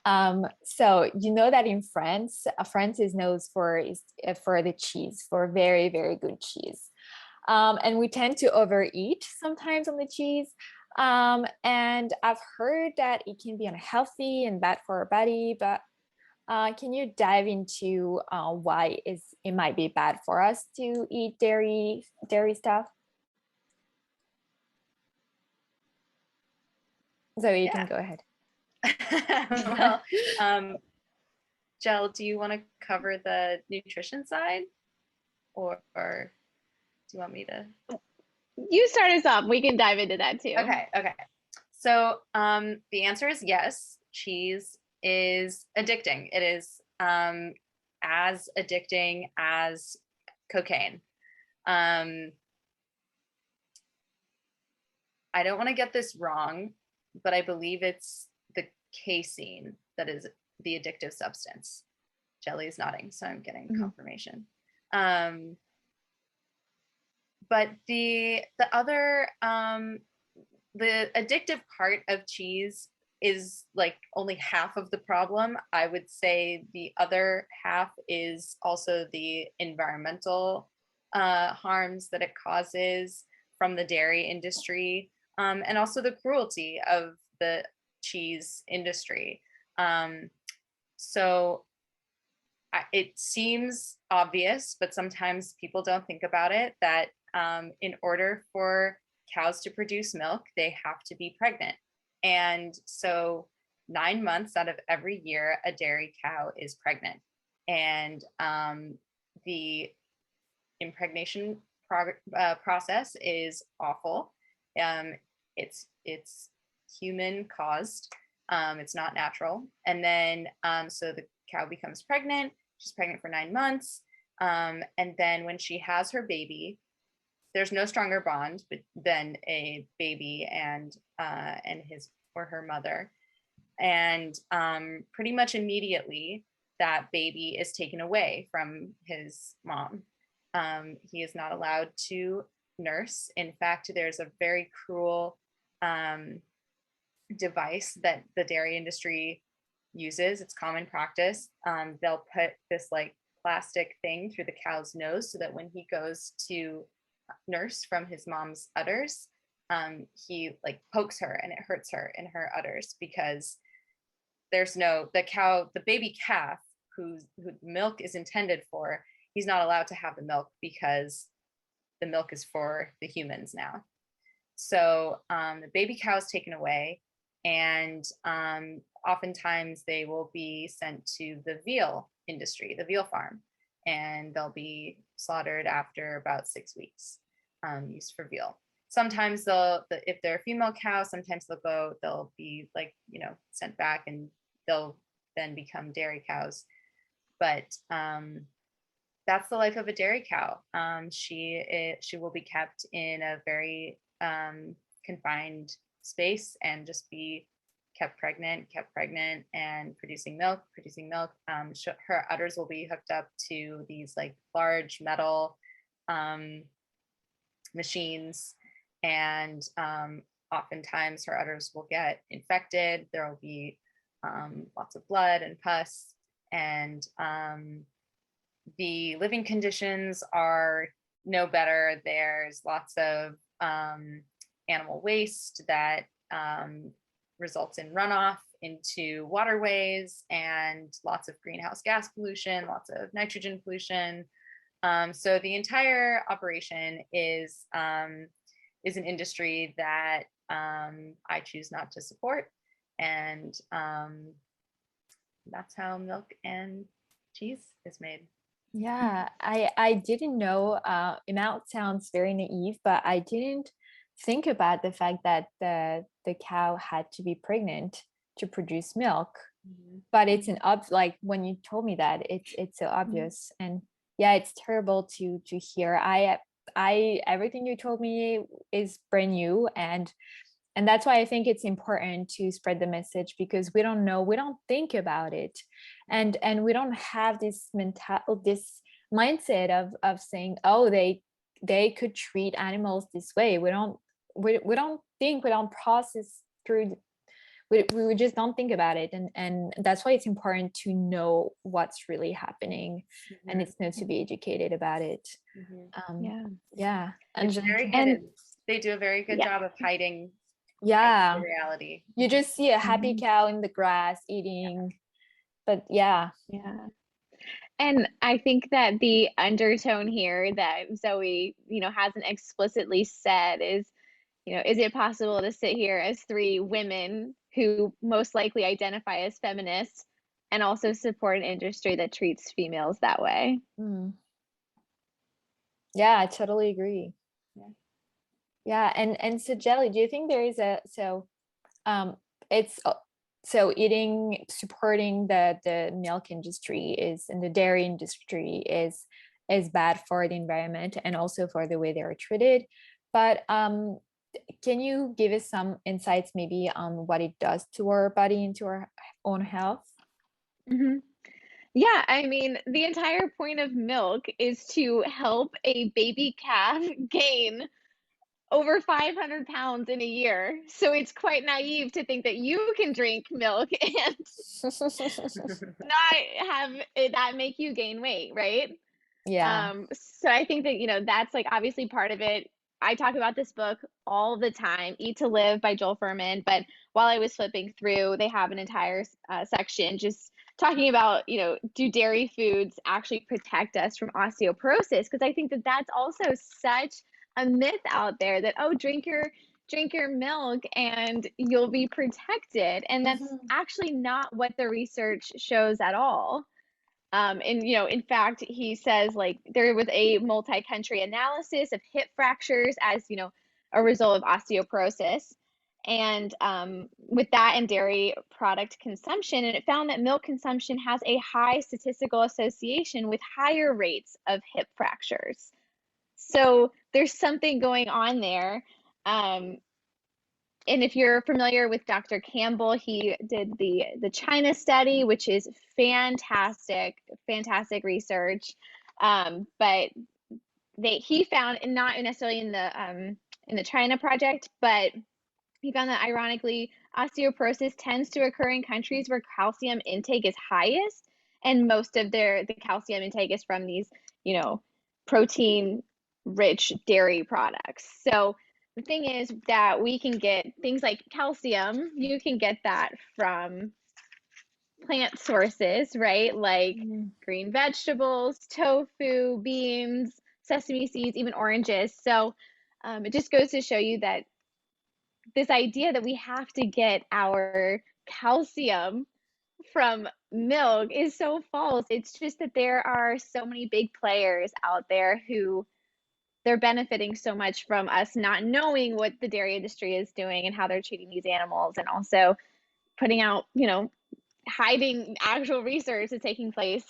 So you know that in France, France is known for the cheese, for very, very good cheese. And we tend to overeat sometimes on the cheese. And I've heard that it can be unhealthy and bad for our body, but can you dive into why it might be bad for us to eat dairy stuff? Zoe, you can Yeah. go ahead. Well, Jel, do you want to cover the nutrition side, or do you want me to? You start us off. We can dive into that too. Okay. So the answer is yes. Cheese is addicting. It is as addicting as cocaine. I don't want to get this wrong, but I believe it's the casein that is the addictive substance. Jelly is nodding, so I'm getting confirmation. But the other the addictive part of cheese is like only half of the problem. I would say the other half is also the environmental harms that it causes from the dairy industry, and also the cruelty of the cheese industry. So it seems obvious, but sometimes people don't think about it, that in order for cows to produce milk, they have to be pregnant. And so 9 months out of every year, a dairy cow is pregnant. And the impregnation process is awful. It's human caused. It's not natural. And then so the cow becomes pregnant. She's pregnant for 9 months. And then when she has her baby, there's no stronger bond than a baby and his or her mother. And pretty much immediately, that baby is taken away from his mom. He is not allowed to nurse. In fact, there's a very cruel device that the dairy industry uses. It's common practice. They'll put this like plastic thing through the cow's nose so that when he goes to nurse from his mom's udders, he like pokes her and it hurts her in her udders, because there's the baby calf who milk is intended for, he's not allowed to have the milk because the milk is for the humans now. So the baby cow is taken away, and oftentimes they will be sent to the veal industry, the veal farm, and they'll be slaughtered after about 6 weeks, used for veal. Sometimes if they're a female cow, sometimes they'll be like, sent back, and they'll then become dairy cows. But that's the life of a dairy cow. She will be kept in a very confined space and just be kept pregnant and producing milk. Her udders will be hooked up to these like large metal machines, and oftentimes her udders will get infected. There will be lots of blood and pus, and the living conditions are no better. There's lots of animal waste that results in runoff into waterways, and lots of greenhouse gas pollution, lots of nitrogen pollution. So the entire operation is an industry that I choose not to support, and that's how milk and cheese is made. Yeah, I didn't know. It now sounds very naive, but I didn't think about the fact that the cow had to be pregnant to produce milk. But it's like when you told me that, it's so obvious. And yeah, it's terrible to hear. I everything you told me is brand new, and that's why I think it's important to spread the message, because we don't know, we don't think about it, and we don't have this mindset of saying, oh, they could treat animals this way. We don't think, we don't process through, we just don't think about it, and that's why it's important to know what's really happening, and it's not to be educated about it. Yeah, and It's very hidden. They do a very good job of hiding the reality. You just see a happy cow in the grass eating, but and I think that the undertone here that Zoe, hasn't explicitly said is, is it possible to sit here as three women who most likely identify as feminists and also support an industry that treats females that way? Yeah, I totally agree. And so Jelly, do you think there is supporting the milk industry is, and the dairy industry is bad for the environment and also for the way they are treated, but can you give us some insights maybe on what it does to our body and to our own health? Yeah, I mean, the entire point of milk is to help a baby calf gain over 500 pounds in a year. So it's quite naive to think that you can drink milk and not have that make you gain weight, right? So I think that, that's like obviously part of it. I talk about this book all the time, Eat to Live by Joel Fuhrman. But while I was flipping through, they have an entire section just talking about, do dairy foods actually protect us from osteoporosis? Because I think that that's also such a myth out there that, oh, drink your milk and you'll be protected. And that's actually not what the research shows at all. And, in fact, he says like there was a multi-country analysis of hip fractures as, a result of osteoporosis. And with that and dairy product consumption, and it found that milk consumption has a high statistical association with higher rates of hip fractures. So there's something going on there. And if you're familiar with Dr. Campbell, he did the China study, which is fantastic research. But he found, and not necessarily in the China project, but he found that ironically, osteoporosis tends to occur in countries where calcium intake is highest, and most of the calcium intake is from these, protein-rich dairy products. So the thing is that we can get things like calcium, you can get that from plant sources, right? Like green vegetables, tofu, beans, sesame seeds, even oranges. So it just goes to show you that this idea that we have to get our calcium from milk is so false. It's just that there are so many big players out there who they're benefiting so much from us not knowing what the dairy industry is doing and how they're treating these animals, and also putting out, hiding actual research that's taking place.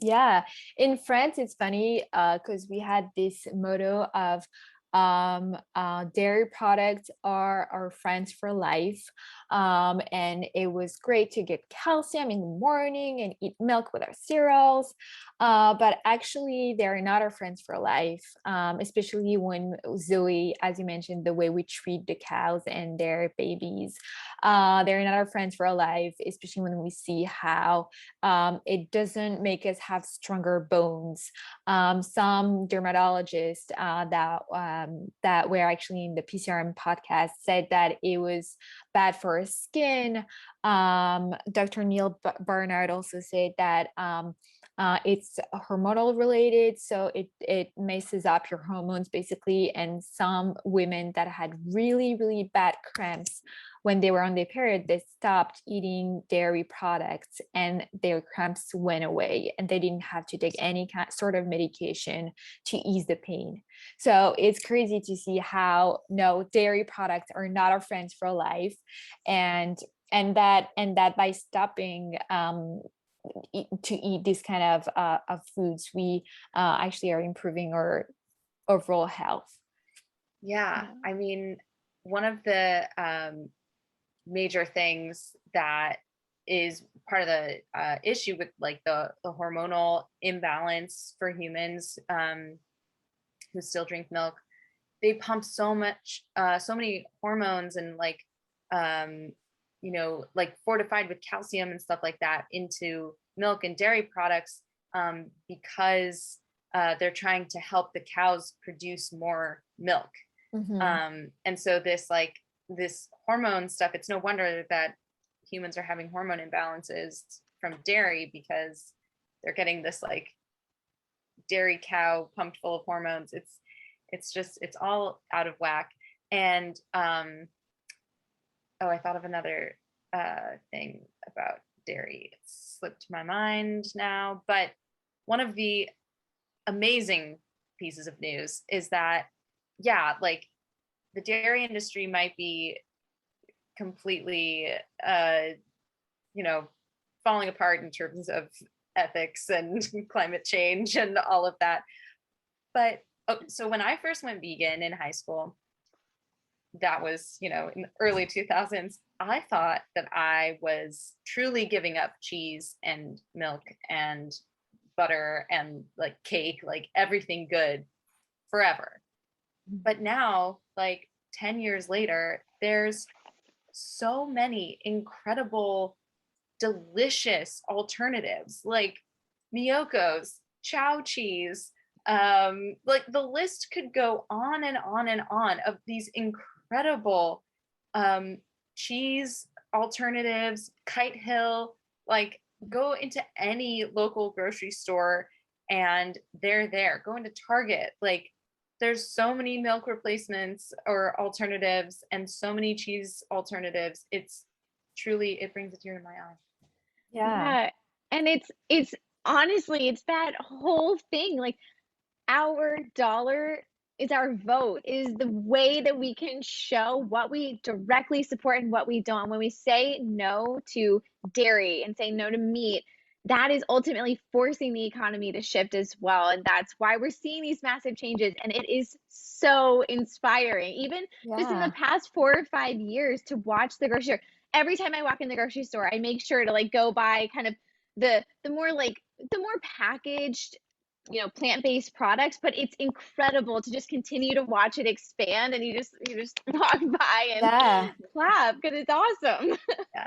Yeah, in France, it's funny because we had this motto of dairy products are our friends for life, and it was great to get calcium in the morning and eat milk with our cereals, but actually they're not our friends for life, especially when Zoe, as you mentioned, the way we treat the cows and their babies, they're not our friends for life, especially when we see how it doesn't make us have stronger bones. Some dermatologists that were actually in the PCRM podcast said that it was bad for our skin. Dr. Neil Barnard also said that it's hormonal related, so it messes up your hormones basically. And some women that had really bad cramps when they were on their period, they stopped eating dairy products and their cramps went away and they didn't have to take any sort of medication to ease the pain. So it's crazy to see how dairy products are not our friends for life, and that by stopping to eat this kind of foods, we actually are improving our overall health. Yeah, I mean, one of the major things that is part of the issue with like the hormonal imbalance for humans who still drink milk, they pump so many hormones and like like fortified with calcium and stuff like that into milk and dairy products, because they're trying to help the cows produce more milk. And so this hormone stuff, it's no wonder that humans are having hormone imbalances from dairy, because they're getting this like dairy cow pumped full of hormones. It's all out of whack. And I thought of another thing about dairy. It slipped my mind now, but one of the amazing pieces of news is that, yeah, like the dairy industry might be completely, falling apart in terms of ethics and climate change and all of that. But so when I first went vegan in high school, that was, in the early 2000s, I thought that I was truly giving up cheese and milk and butter and like cake, like everything good forever. But now, like 10 years later, there's so many incredible, delicious alternatives like Miyoko's, Chow cheese. Like the list could go on and on and on of these incredible cheese alternatives. Kite Hill, like go into any local grocery store and they're there. Go into Target, like there's so many milk replacements or alternatives and so many cheese alternatives. It's truly, it brings a tear to my eye. Yeah. And it's honestly, it's that whole thing. Like our dollar is our vote, is the way that we can show what we directly support and what we don't. When we say no to dairy and say no to meat, that is ultimately forcing the economy to shift as well. And that's why we're seeing these massive changes. And it is so inspiring, even just in the past 4 or 5 years, to watch the grocery store. Every time I walk in the grocery store, I make sure to like go buy kind of the more packaged, plant-based products, but it's incredible to just continue to watch it expand, and you just walk by and clap because it's awesome.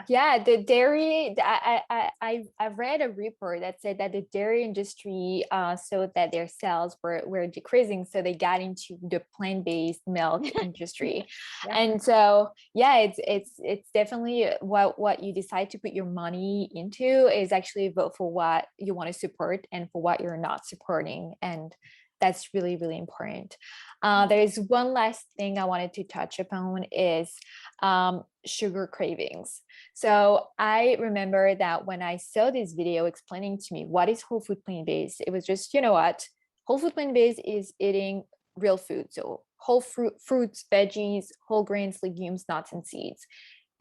The dairy, I've read a report that said that the dairy industry saw that their sales were decreasing, so they got into the plant-based milk industry. And so it's definitely what you decide to put your money into is actually vote for what you want to support and for what you're not supporting, and that's really, really important. There is one last thing I wanted to touch upon is sugar cravings. So I remember that when I saw this video explaining to me what is whole food plant-based, it was just, whole food plant-based is eating real food. So whole fruits, veggies, whole grains, legumes, nuts, and seeds.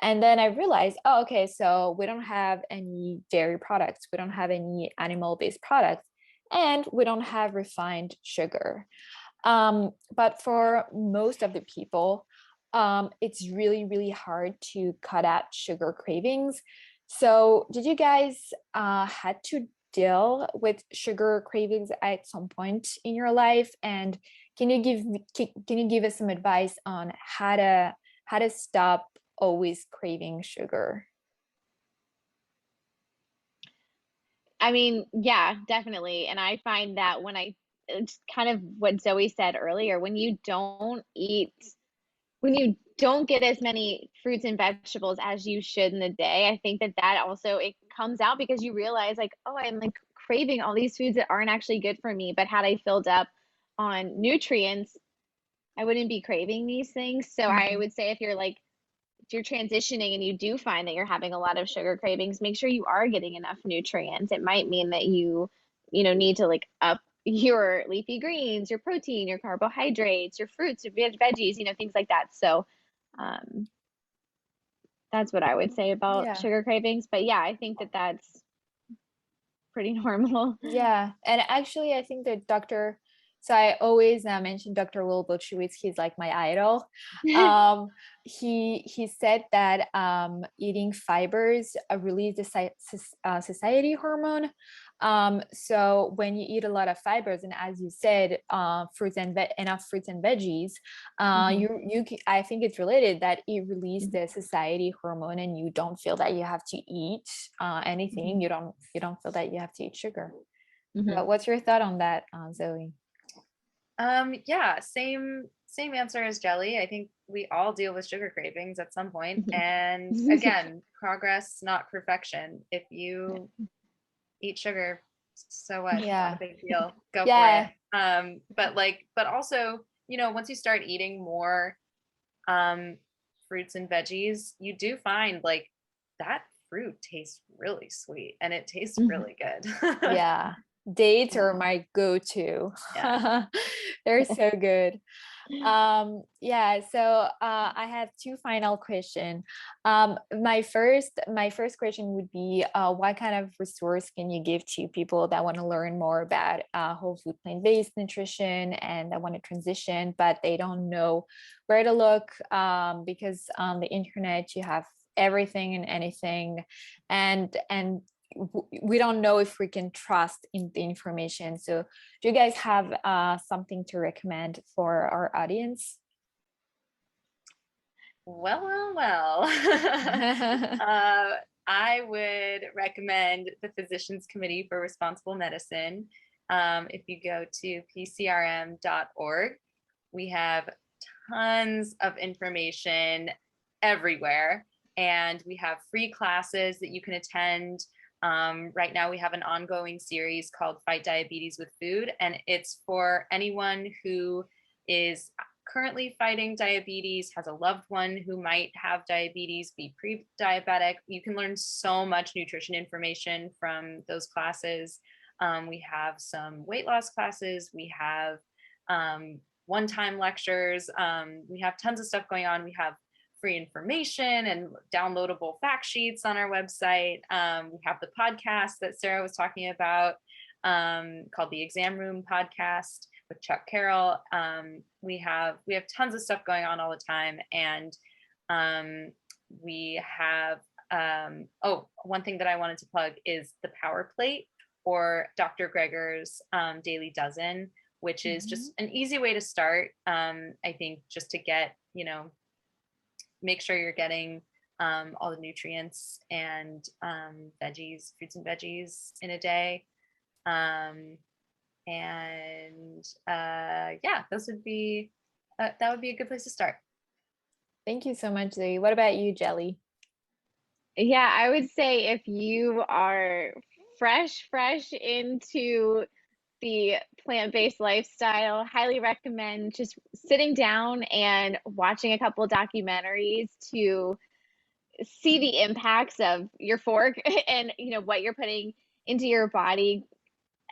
And then I realized, okay, so we don't have any dairy products. We don't have any animal-based products. And we don't have refined sugar. But for most of the people, it's really, really hard to cut out sugar cravings. So did you guys had to deal with sugar cravings at some point in your life? And can you give us some advice on how to stop always craving sugar? I mean, yeah, definitely. And I find that it's kind of what Zoe said earlier, when you don't get as many fruits and vegetables as you should in the day, I think that also, it comes out because you realize like, oh, I'm like craving all these foods that aren't actually good for me. But had I filled up on nutrients, I wouldn't be craving these things. So I would say if you're transitioning and you do find that you're having a lot of sugar cravings, make sure you are getting enough nutrients. It might mean that you need to like up your leafy greens, your protein, your carbohydrates, your fruits, your veggies, things like that. So that's what I would say about sugar cravings. But yeah, I think that that's pretty normal. Yeah. And actually, I think that Dr. So I always mention Dr. Will Bolshewitz. He's like my idol. Um, he said that eating fibers release the satiety hormone. So when you eat a lot of fibers, and as you said, fruits and enough fruits and veggies, I think it's related that it releases the satiety hormone, and you don't feel that you have to eat anything. You don't feel that you have to eat sugar. What's your thought on that, Zoe? Yeah, same answer as Jelly. I think we all deal with sugar cravings at some point. And again, progress, not perfection. If you eat sugar, so what? Not a big deal. Go for it. But also, once you start eating more fruits and veggies, you do find like that fruit tastes really sweet and it tastes really good. Yeah. Dates are my go-to. Yeah. They're so good. So I have two final questions. My first question would be, what kind of resource can you give to people that want to learn more about whole food plant-based nutrition and that want to transition, but they don't know where to look, because on the internet you have everything and anything, and we don't know if we can trust in the information. So do you guys have something to recommend for our audience? Well. I would recommend the Physicians Committee for Responsible Medicine. If you go to pcrm.org, we have tons of information everywhere, and we have free classes that you can attend. Right now we have an ongoing series called Fight Diabetes with Food, and it's for anyone who is currently fighting diabetes, has a loved one who might have diabetes, be pre-diabetic. You can learn so much nutrition information from those classes. We have some weight loss classes. We have one-time lectures. We have tons of stuff going on. We have free information and downloadable fact sheets on our website. We have the podcast that Sarah was talking about, called the Exam Room Podcast with Chuck Carroll. We have tons of stuff going on all the time, and we have one thing that I wanted to plug is the Power Plate, or Dr. Greger's Daily Dozen, which is just an easy way to start. I think just to get, make sure you're getting all the nutrients and veggies, fruits and veggies in a day. Those would be that would be a good place to start. Thank you so much, Zoe. What about you, Jelly? Yeah, I would say if you are fresh into the plant-based lifestyle, highly recommend just sitting down and watching a couple documentaries to see the impacts of your fork and what you're putting into your body.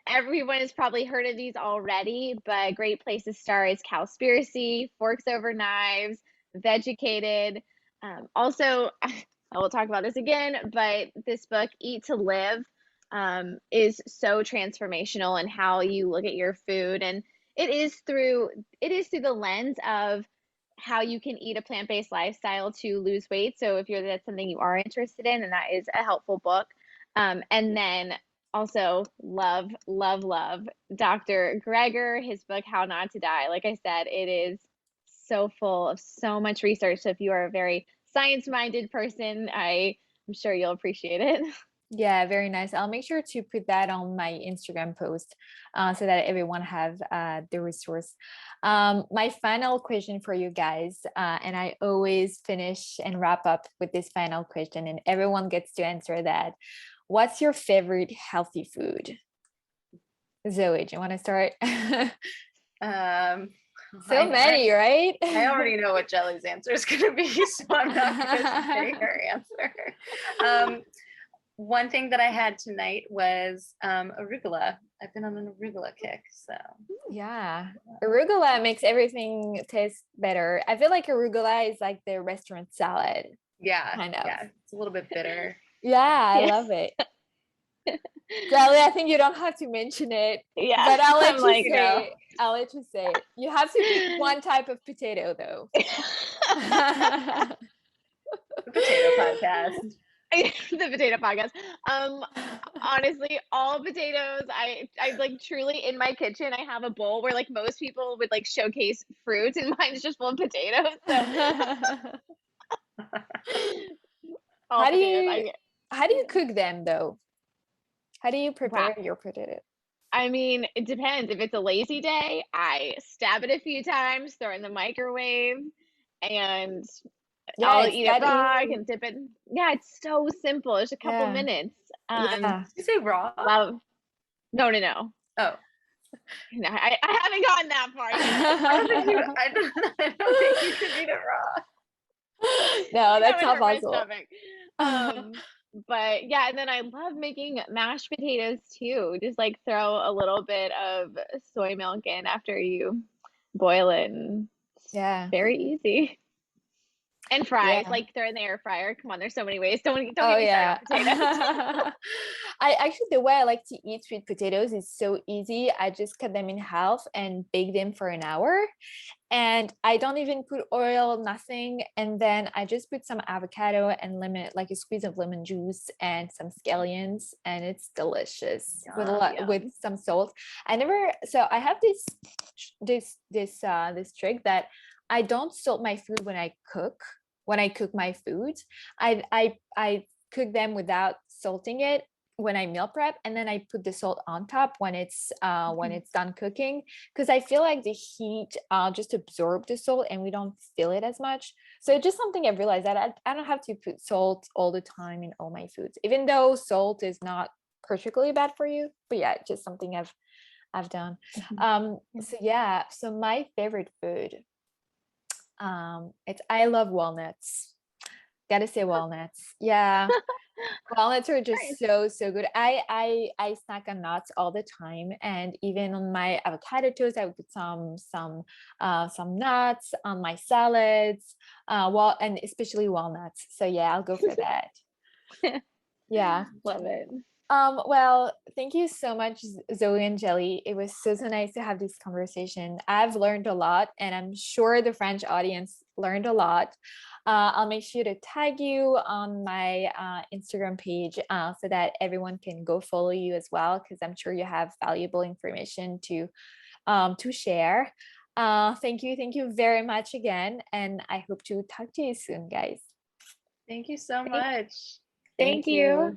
Everyone has probably heard of these already, but a great place to start is Cowspiracy, Forks Over Knives, Vegucated. Also, I will talk about this again, but this book, Eat to Live, is so transformational in how you look at your food, and it is through the lens of how you can eat a plant-based lifestyle to lose weight. So if that's something you are interested in, and that is a helpful book. And then also love Dr. Greger, his book How Not to Die. Like I said, it is so full of so much research. So if you are a very science-minded person, I'm sure you'll appreciate it. Yeah, very nice. I'll make sure to put that on my Instagram post so that everyone have the resource. My final question for you guys, and I always finish and wrap up with this final question, and everyone gets to answer that. What's your favorite healthy food? Zoe, do you want to start? So many, right? I already know what Jelly's answer is going to be, so I'm not going to say her answer. One thing that I had tonight was arugula. I've been on an arugula kick, so. Yeah, arugula makes everything taste better. I feel like arugula is like the restaurant salad. Yeah, kind of. Yeah, it's a little bit bitter. Yeah, I love it. Jelly, I think you don't have to mention it. Yeah, but I'll let you say it. I'll let you say it. You have to pick one type of potato though. The potato podcast. The potato podcast. Honestly, all potatoes. I like truly in my kitchen. I have a bowl where like most people would like showcase fruits, and mine's just full of potatoes. So all How do potatoes. you cook them though? How do you Wow. prepare your potato? I mean, it depends. If it's a lazy day, I stab it a few times, throw it in the microwave, and Yeah, I'll it's eat it that raw. I easy. can dip it. Yeah, it's so simple. It's a couple Yeah. minutes. Yeah. Did you say raw? Love. No, no, no. Oh, No, I haven't gotten that far yet. I don't think you. I don't think you could eat it raw. No, That that's would not hurt my possible. stomach. But yeah, and then I love making mashed potatoes too. Just like throw a little bit of soy milk in after you boil it, and it's Yeah. very easy. And fries, Yeah. like throw in the air fryer. Come on, there's so many ways. Don't Oh get me started yeah. on potatoes. I actually, the way I like to eat sweet potatoes is so easy. I just cut them in half and bake them for an hour. And I don't even put oil, nothing. And then I just put some avocado and lemon, like a squeeze of lemon juice and some scallions, and it's delicious with a lot, with Yum. some salt. I never, so I have this trick that I don't salt my food when I cook. When I cook my food, I cook them without salting it when I meal prep, and then I put the salt on top when it's done cooking, because I feel like the heat just absorb the salt and we don't feel it as much. So it's just something I've realized that I don't have to put salt all the time in all my foods, even though salt is not particularly bad for you. But yeah, just something I've done. So yeah, so my favorite food, it's I love walnuts. Gotta say walnuts. Yeah. Walnuts are just Nice. so good. I snack on nuts all the time, and even on my avocado toast, I would put some nuts on my salads. And especially walnuts. So yeah, I'll go for that. Yeah. Love it. Well, thank you so much, Zoe and Jelly. It was so nice to have this conversation. I've learned a lot, and I'm sure the French audience learned a lot. I'll make sure to tag you on my Instagram page so that everyone can go follow you as well, because I'm sure you have valuable information to share. Thank you very much again, and I hope to talk to you soon, guys. Thank you so Thank, much. thank you.